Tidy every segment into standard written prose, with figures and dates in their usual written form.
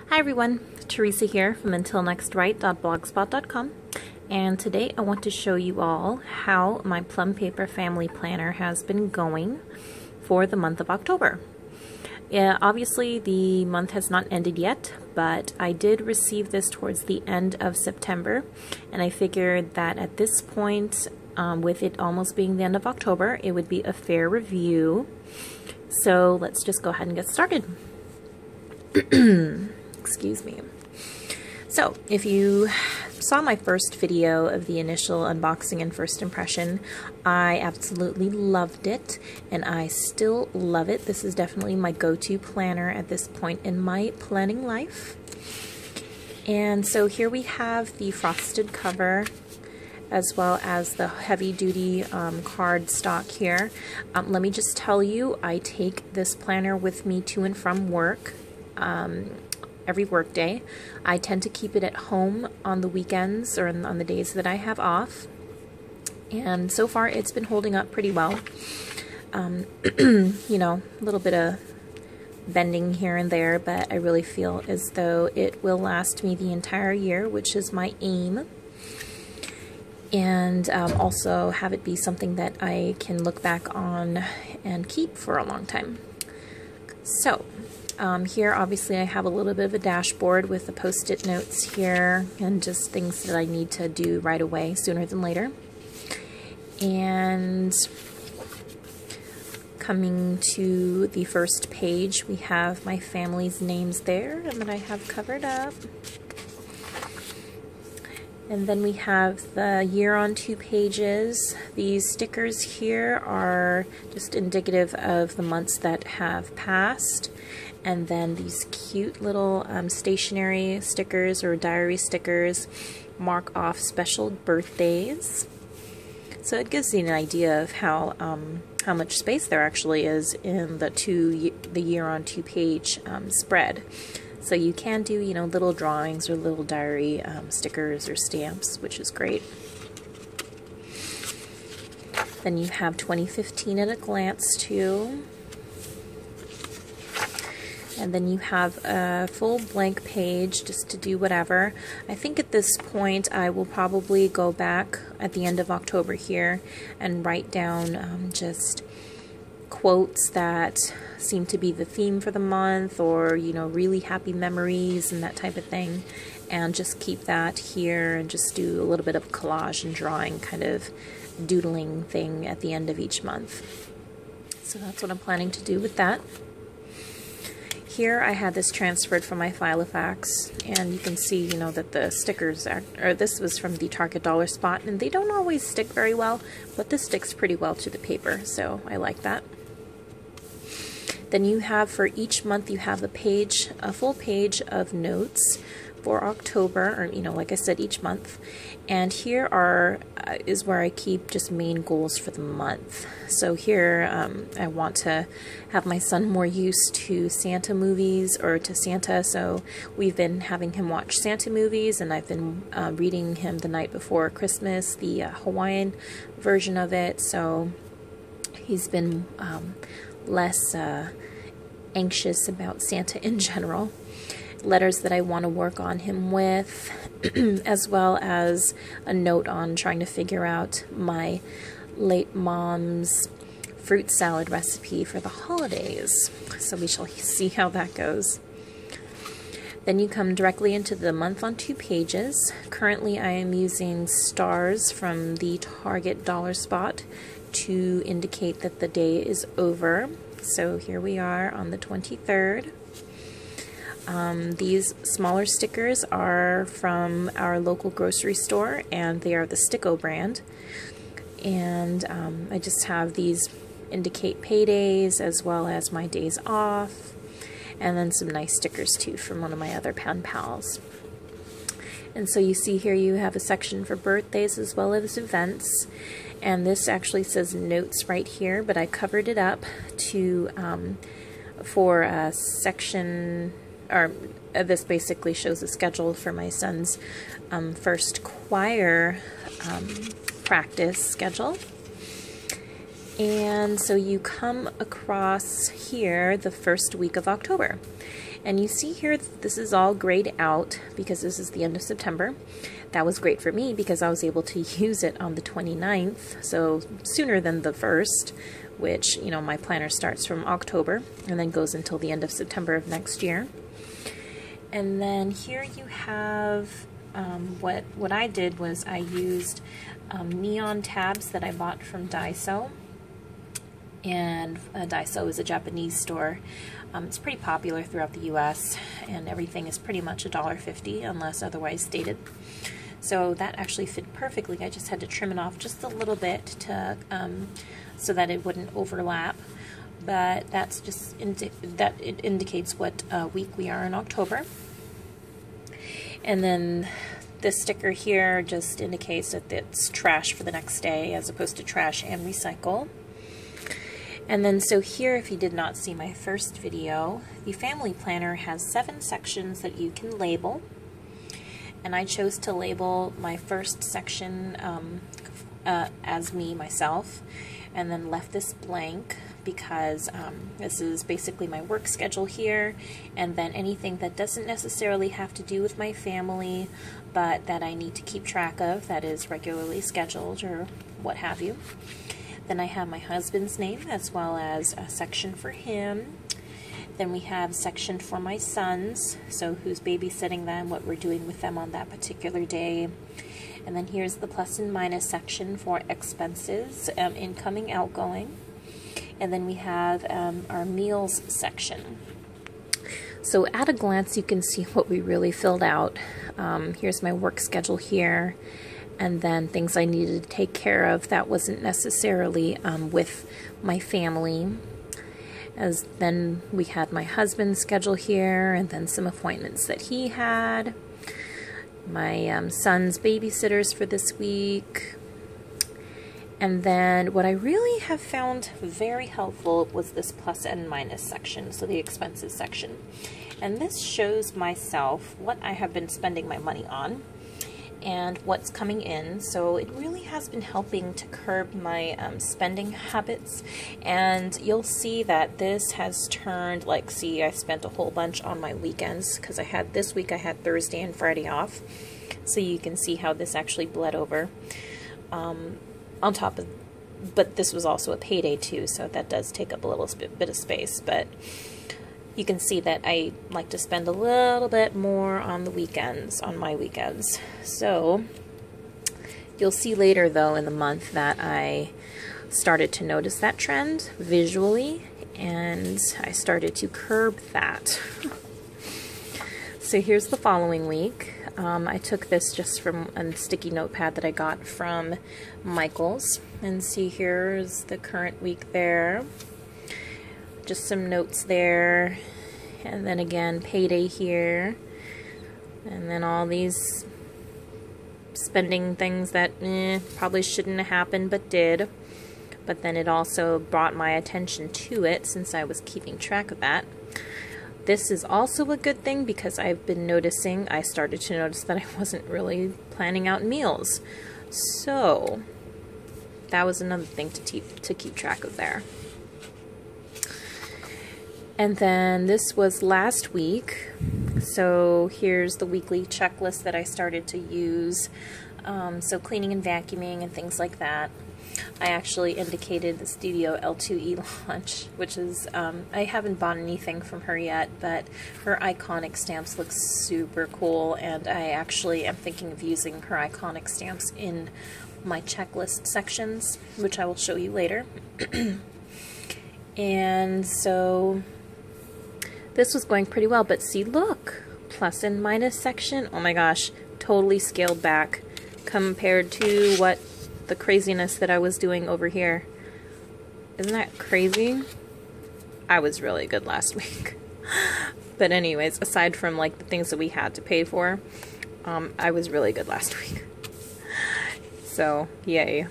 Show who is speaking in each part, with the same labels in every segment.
Speaker 1: Hi everyone, Teresa here from untilnextwrite.blogspot.com, and today I want to show you all how my Plum Paper Family Planner has been going for the month of October. Yeah, obviously the month has not ended yet, but I did receive this towards the end of September, and I figured that at this point, with it almost being the end of October, it would be a fair review. So let's just go ahead and get started. Excuse me. So if you saw my first video of the initial unboxing and first impression, I absolutely loved it, and I still love it. This is definitely my go-to planner at this point in my planning life. And so here we have the frosted cover as well as the heavy-duty card stock here. Let me just tell you, I take this planner with me to and from work every work day. I tend to keep it at home on the weekends or on the days that I have off, and so far it's been holding up pretty well. You know, a little bit of bending here and there, but I really feel as though it will last me the entire year, which is my aim, and also have it be something that I can look back on and keep for a long time. So here obviously I have a little bit of a dashboard with the post-it notes here and just things that I need to do right away, sooner than later. And coming to the first page, we have my family's names there and that I have covered up. And then we have the year on 2 pages. These stickers here are just indicative of the months that have passed. And then these cute little stationery stickers or diary stickers mark off special birthdays. So it gives you an idea of how much space there actually is in the year on 2 page spread. So you can do, you know, little drawings or little diary stickers or stamps, which is great. Then you have 2015 at a glance too. And then you have a full blank page just to do whatever. I think at this point I will probably go back at the end of October here and write down just quotes that seem to be the theme for the month, or, you know, really happy memories and that type of thing, and just keep that here and just do a little bit of collage and drawing kind of doodling thing at the end of each month. So that's what I'm planning to do with that. Here I had this transferred from my Filofax, and you can see, you know, that the stickers this was from the Target Dollar Spot, and they don't always stick very well, but this sticks pretty well to the paper, so I like that. Then you have, for each month, you have a full page of notes for October, or, you know, like I said, each month. And here is where I keep just main goals for the month. So here I want to have my son more used to Santa movies, or to Santa, so we've been having him watch Santa movies, and I've been reading him The Night Before Christmas, the Hawaiian version of it, so he's been less anxious about Santa in general. Letters that I want to work on him with, as well as a note on trying to figure out my late mom's fruit salad recipe for the holidays. So we shall see how that goes. Then you come directly into the month on 2 pages. Currently I am using stars from the Target Dollar Spot to indicate that the day is over. So here we are on the 23rd. These smaller stickers are from our local grocery store, and they are the Sticko brand. And I just have these indicate paydays as well as my days off, and then some nice stickers too from one of my other pen pals. And so you see here you have a section for birthdays as well as events, and this actually says notes right here, but I covered it up to for a section, or this basically shows a schedule for my son's first choir practice schedule. And so you come across here the first week of October. And you see here, this is all grayed out because this is the end of September. That was great for me because I was able to use it on the 29th, so sooner than the 1st, which, you know, my planner starts from October and then goes until the end of September of next year. And then here you have what I did was I used neon tabs that I bought from Daiso. And Daiso is a Japanese store. It's pretty popular throughout the US, and everything is pretty much $1.50 unless otherwise stated. So that actually fit perfectly. I just had to trim it off just a little bit to so that it wouldn't overlap. But that's just it indicates what week we are in October. And then this sticker here just indicates that it's trash for the next day as opposed to trash and recycle. And then so here, if you did not see my first video, the family planner has 7 sections that you can label. And I chose to label my first section as myself, and then left this blank because this is basically my work schedule here, and then anything that doesn't necessarily have to do with my family, but that I need to keep track of, that is regularly scheduled or what have you. Then I have my husband's name as well as a section for him. Then we have a section for my sons, so who's babysitting them, what we're doing with them on that particular day. And then here's the plus and minus section for expenses, incoming, outgoing. And then we have our meals section. So at a glance, you can see what we really filled out. Here's my work schedule here. And then things I needed to take care of that wasn't necessarily with my family. As then we had my husband's schedule here, and then some appointments that he had. My son's babysitters for this week. And then what I really have found very helpful was this plus and minus section, so the expenses section. And this shows myself what I have been spending my money on and what's coming in. So it really has been helping to curb my spending habits. And you'll see that this has turned, like, see, I spent a whole bunch on my weekends because this week I had Thursday and Friday off. So you can see how this actually bled over on top of, but this was also a payday too, so that does take up a little bit of space. But you can see that I like to spend a little bit more on the weekends, on my weekends. So you'll see later though in the month that I started to notice that trend visually, and I started to curb that. So here's the following week. I took this just from a sticky notepad that I got from Michael's, and see here's the current week there. Just some notes there, and then again payday here, and then all these spending things that probably shouldn't have happened but did. But then it also brought my attention to it since I was keeping track of that. This is also a good thing because I've been noticing, I started to notice that I wasn't really planning out meals. So that was another thing to keep track of there. And then this was last week. So here's the weekly checklist that I started to use. So cleaning and vacuuming and things like that. I actually indicated the Studio L2E launch, which is, I haven't bought anything from her yet, but her iconic stamps look super cool, and I actually am thinking of using her iconic stamps in my checklist sections, which I will show you later. And so this was going pretty well, but see, look, plus and minus section, oh my gosh, totally scaled back compared to what the craziness that I was doing over here. Isn't that crazy? I was really good last week. But anyways, aside from like the things that we had to pay for, I was really good last week. So yay.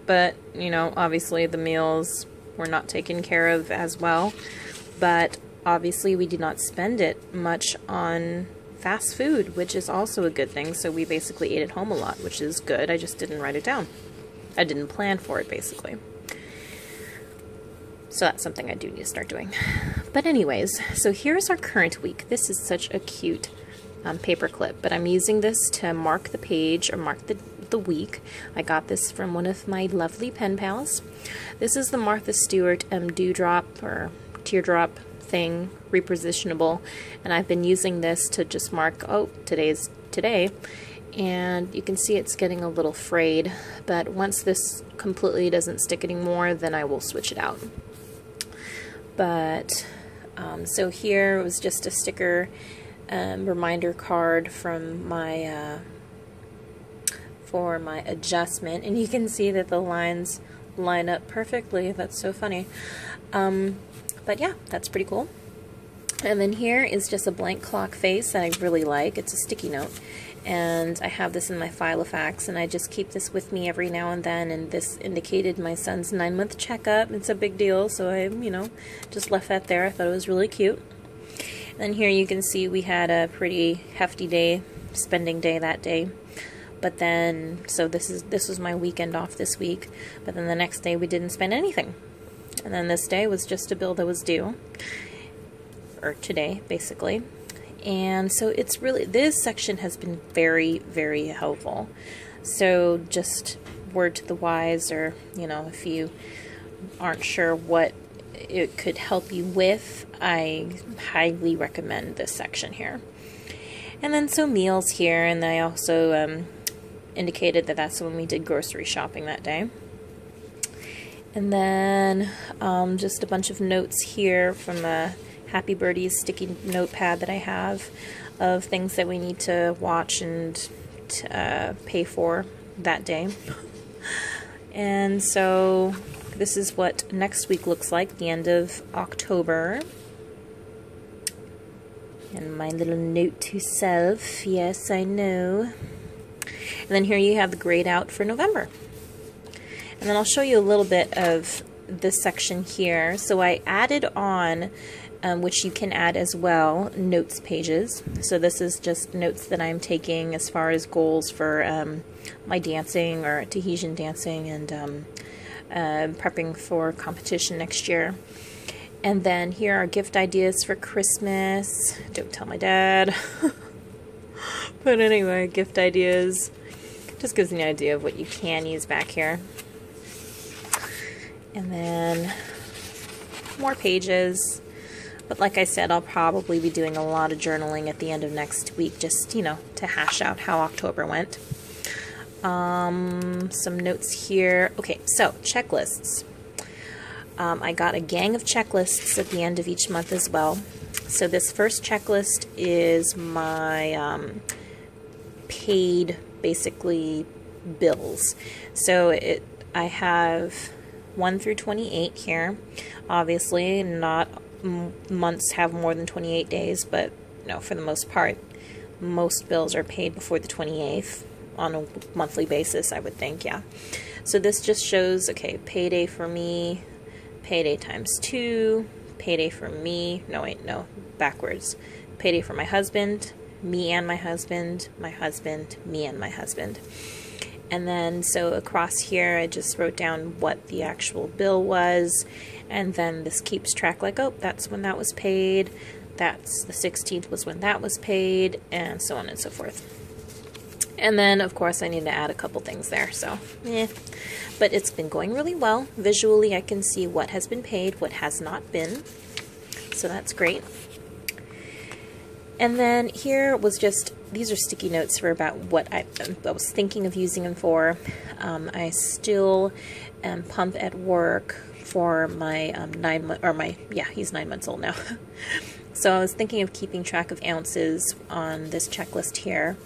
Speaker 1: But you know, obviously the meals were not taken care of as well, but obviously we did not spend it much on fast food, which is also a good thing. So we basically ate at home a lot, which is good. I just didn't write it down. I didn't plan for it, basically. So that's something I do need to start doing. But anyways, so here's our current week. This is such a cute paper clip, but I'm using this to mark the page or mark the week. I got this from one of my lovely pen pals. This is the Martha Stewart dewdrop or teardrop thing, repositionable, and I've been using this to just mark, oh, today's today, and you can see it's getting a little frayed, but once this completely doesn't stick anymore, then I will switch it out. But so here was just a sticker reminder card from my for my adjustment, and you can see that the lines line up perfectly. That's so funny. But yeah, that's pretty cool. And then here is just a blank clock face that I really like. It's a sticky note, and I have this in my Filofax, and I just keep this with me every now and then, and this indicated my son's 9-month checkup. It's a big deal, so I, you know, just left that there. I thought it was really cute. And then here you can see we had a pretty hefty day, spending day that day. But then, so this was my weekend off this week, but then the next day we didn't spend anything. And then this day was just a bill that was due, or today, basically. And so it's really, this section has been very, very helpful. So just word to the wise, or, you know, if you aren't sure what it could help you with, I highly recommend this section here. And then some meals here, and I also indicated that that's when we did grocery shopping that day. And then just a bunch of notes here from a Happy Birdies sticky notepad that I have of things that we need to watch and pay for that day. And so this is what next week looks like, the end of October. And my little note to self, yes, I know. And then here you have the grade out for November. And then I'll show you a little bit of this section here. So I added on, which you can add as well, notes pages. So this is just notes that I'm taking as far as goals for my dancing or Tahitian dancing, and prepping for competition next year. And then here are gift ideas for Christmas. Don't tell my dad. But anyway, gift ideas. Just gives me an idea of what you can use back here. And then more pages. But like I said, I'll probably be doing a lot of journaling at the end of next week, just, you know, to hash out how October went. Some notes here. Okay, so checklists. I got a gang of checklists at the end of each month as well. So this first checklist is my paid, basically, bills. So I have 1 through 28 here. Obviously, not months have more than 28 days, but you know, for the most part, most bills are paid before the 28th on a monthly basis, I would think, yeah. So this just shows, okay, payday for me, payday times 2, payday for me, no wait, no, backwards. Payday for my husband, me and my husband, me and my husband. And then, so across here, I just wrote down what the actual bill was, and then this keeps track, like, oh, that's when that was paid, that's the 16th was when that was paid, and so on and so forth. And then, of course, I need to add a couple things there, so, But it's been going really well. Visually, I can see what has been paid, what has not been, so that's great. And then here was just, these are sticky notes for about what I was thinking of using them for. I still pump at work for my he's 9 months old now. So I was thinking of keeping track of ounces on this checklist here.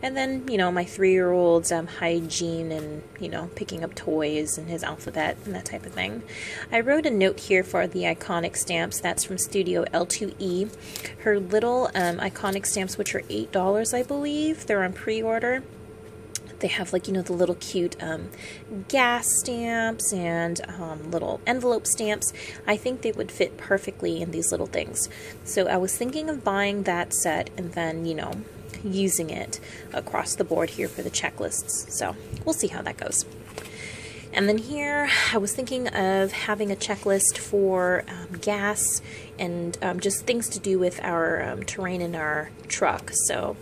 Speaker 1: And then, you know, my 3-year-old's hygiene and, you know, picking up toys and his alphabet and that type of thing. I wrote a note here for the iconic stamps. That's from Studio L2E. Her little iconic stamps, which are $8, I believe. They're on pre-order. They have, like, you know, the little cute gas stamps and little envelope stamps. I think they would fit perfectly in these little things. So I was thinking of buying that set and then, you know, using it across the board here for the checklists. So we'll see how that goes. And then here, I was thinking of having a checklist for gas and just things to do with our terrain in our truck. So,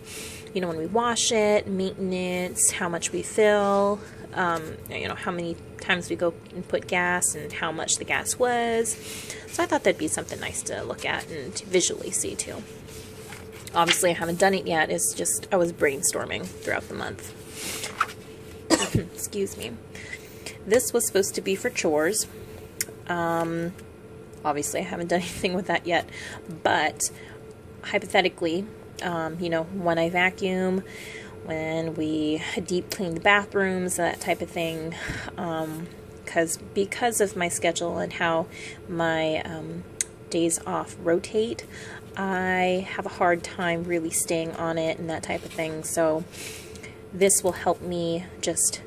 Speaker 1: you know, when we wash it, maintenance, how much we fill, you know, how many times we go and put gas and how much the gas was. So I thought that'd be something nice to look at and to visually see too. Obviously, I haven't done it yet. It's just, I was brainstorming throughout the month. Excuse me. This was supposed to be for chores. Obviously, I haven't done anything with that yet, but hypothetically, you know, when I vacuum, when we deep clean the bathrooms, that type of thing, because of my schedule and how my days off rotate, I have a hard time really staying on it and that type of thing. So this will help me just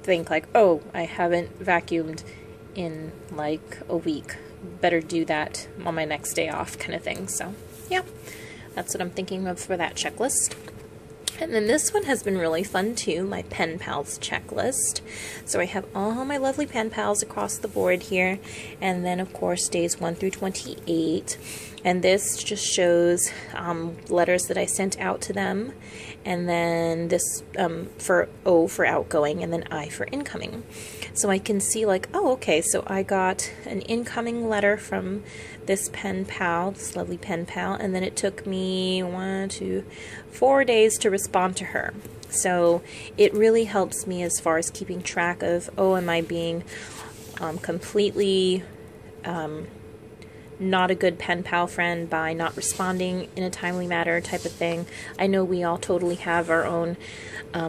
Speaker 1: think like, oh, I haven't vacuumed in like a week. Better do that on my next day off kind of thing. So yeah, that's what I'm thinking of for that checklist. And then this one has been really fun too, my pen pals checklist. So I have all my lovely pen pals across the board here, and then of course days 1 through 28. And this just shows letters that I sent out to them, and then this for O for outgoing, and then I for incoming. So I can see like, oh, okay, so I got an incoming letter from this pen pal, this lovely pen pal, and then it took me 4 days to respond to her. So it really helps me as far as keeping track of, oh, am I being completely not a good pen pal friend by not responding in a timely manner type of thing. I know we all totally have our own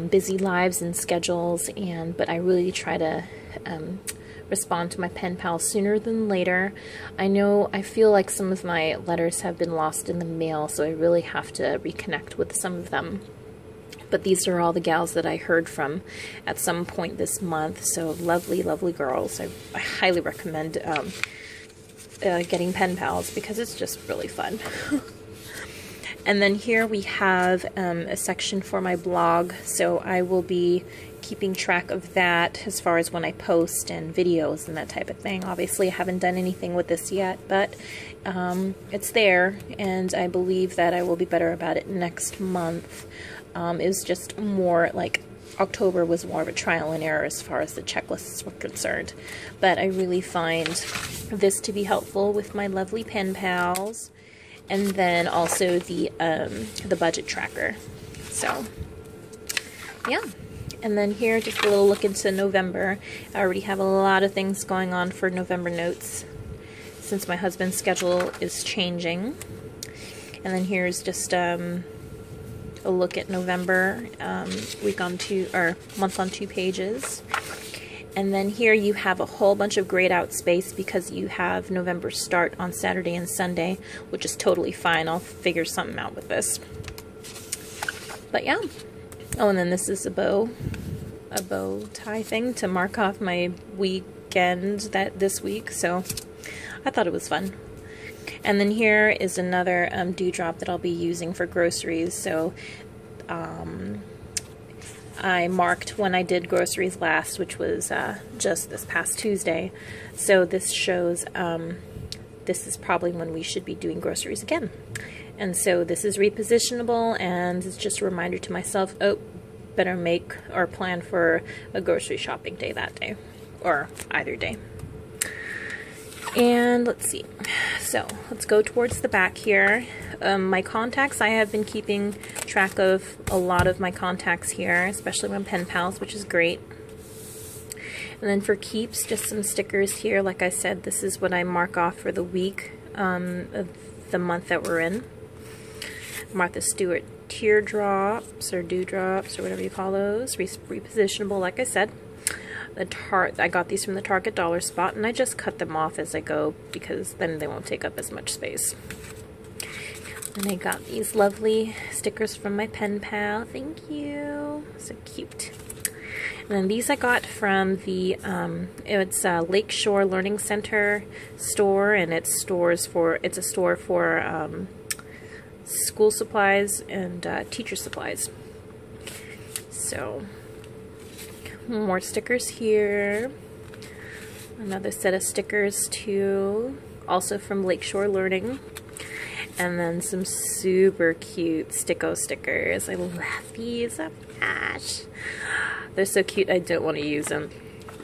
Speaker 1: busy lives and schedules, but I really try to respond to my pen pals sooner than later. I feel like some of my letters have been lost in the mail, so I really have to reconnect with some of them. But these are all the gals that I heard from at some point this month, so lovely, lovely girls. I highly recommend getting pen pals because it's just really fun. And then here we have a section for my blog, so I will be keeping track of that as far as when I post and videos and that type of thing. Obviously I haven't done anything with this yet, but it's there, and I believe that I will be better about it next month. It was just more like October was more of a trial and error as far as the checklists were concerned, but I really find this to be helpful with my lovely pen pals, and then also the budget tracker. So yeah, and then here just a little look into November. I already have a lot of things going on for November notes since my husband's schedule is changing. And then here's just a look at November, month on 2 pages. And then here you have a whole bunch of grayed out space because you have November start on Saturday and Sunday, which is totally fine. I'll figure something out with this. But yeah. Oh, and then this is a bow tie thing to mark off my weekend this week. So I thought it was fun. And then here is another dewdrop that I'll be using for groceries. So I marked when I did groceries last, which was just this past Tuesday. So this shows this is probably when we should be doing groceries again. And so this is repositionable, and it's just a reminder to myself, oh, better make or plan for a grocery shopping day that day, or either day. And let's see, so let's go towards the back here. My contacts, I have been keeping track of a lot of my contacts here, especially my pen pals, which is great. And then for keeps, just some stickers here. Like I said, this is what I mark off for the week of the month that we're in. Martha Stewart teardrops or dewdrops or whatever you call those, repositionable, like I said. I got these from the Target dollar spot, and I just cut them off as I go because then they won't take up as much space. And I got these lovely stickers from my pen pal. Thank you. So cute. And then these I got from the it's a Lakeshore Learning Center store, and it's a store for school supplies and teacher supplies. So More stickers here. Another set of stickers too, also from Lakeshore Learning. And then some super cute Sticko stickers. I love these. Oh my gosh. They're so cute, I don't want to use them.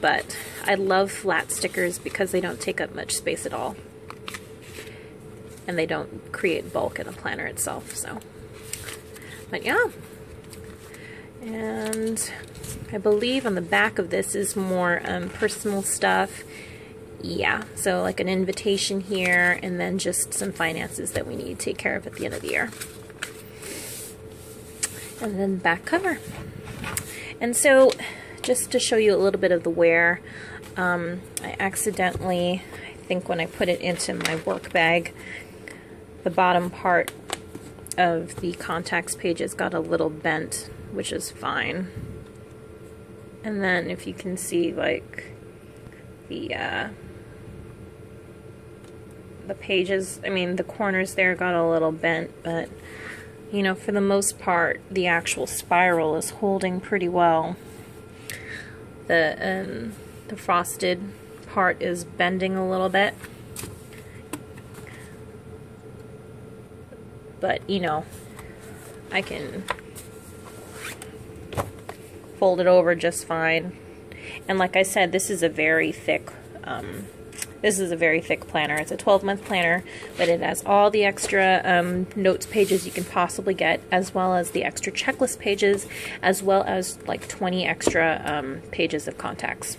Speaker 1: But I love flat stickers because they don't take up much space at all. And they don't create bulk in the planner itself, so. But yeah. And I believe on the back of this is more personal stuff. Yeah, so like an invitation here, and then just some finances that we need to take care of at the end of the year. And then back cover. And so, just to show you a little bit of the wear, I accidentally, I think when I put it into my work bag, the bottom part of the contacts pages got a little bent, which is fine. And then if you can see, like, the pages, I mean the corners there got a little bent, but you know, for the most part the actual spiral is holding pretty well. The frosted part is bending a little bit, but you know, I can fold it over just fine. And like I said, this is a very thick planner. It's a 12-month planner, but it has all the extra notes pages you can possibly get, as well as the extra checklist pages, as well as like 20 extra pages of contacts.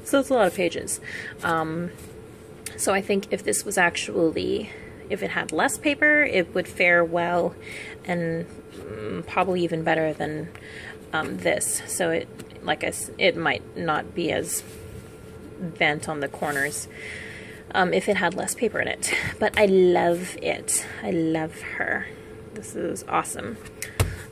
Speaker 1: So it's a lot of pages. So I think if this was actually, if it had less paper, it would fare well, and probably even better than this. So it might not be as bent on the corners if it had less paper in it. But I love it. I love her. This is awesome.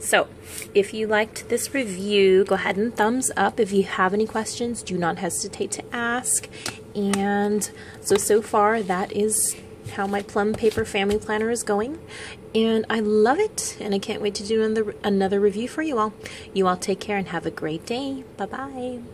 Speaker 1: So if you liked this review, go ahead and thumbs up. If you have any questions, do not hesitate to ask. And so far that is how my Plum Paper Family Planner is going, and I love it, and I can't wait to do another review for you all. You all take care and have a great day. Bye-bye.